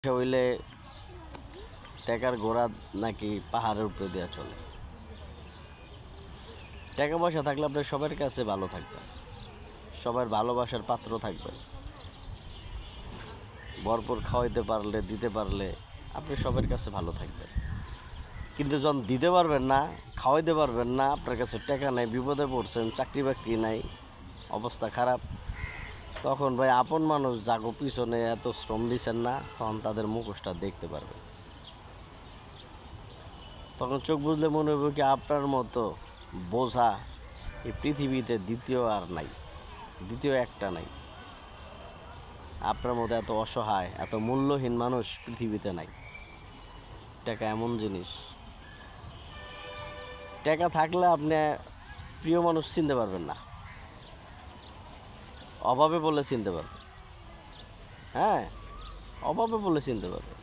হইলে টাকার ঘোড়া নাকি পাহাড়ের উপরে দেওয়া চলে। টাকা পয়সা থাকলে আপনি সবার কাছে ভালো থাকবেন, সবার ভালোবাসার পাত্র থাকবেন, ভরপুর খাওয়াইতে পারলে দিতে পারলে আপনি সবার কাছে ভালো থাকবেন। কিন্তু যখন দিতে পারবেন না, খাওয়াইতে পারবেন না, আপনার কাছে টাকা নাই, বিপদে পড়ছেন, চাকরি বাকরি নাই, অবস্থা খারাপ, তখন ভাই আপন মানুষ জাগো পিছনে এত শ্রম দিচ্ছেন না, তখন তাদের মুখোশটা দেখতে পারবেন। তখন চোখ বুঝলে মনে হবে কি আপনার মতো বোঝা এই পৃথিবীতে দ্বিতীয় আর নাই, দ্বিতীয় একটা নাই। আপনার মতো এত অসহায়, এত মূল্যহীন মানুষ পৃথিবীতে নাই। টাকা এমন জিনিস, টাকা থাকলে আপনি প্রিয় মানুষ চিনতে পারবেন না, অভাবে বলে চিনতে পারবেন। হ্যাঁ, অভাবে বলে চিনতে পারবেন।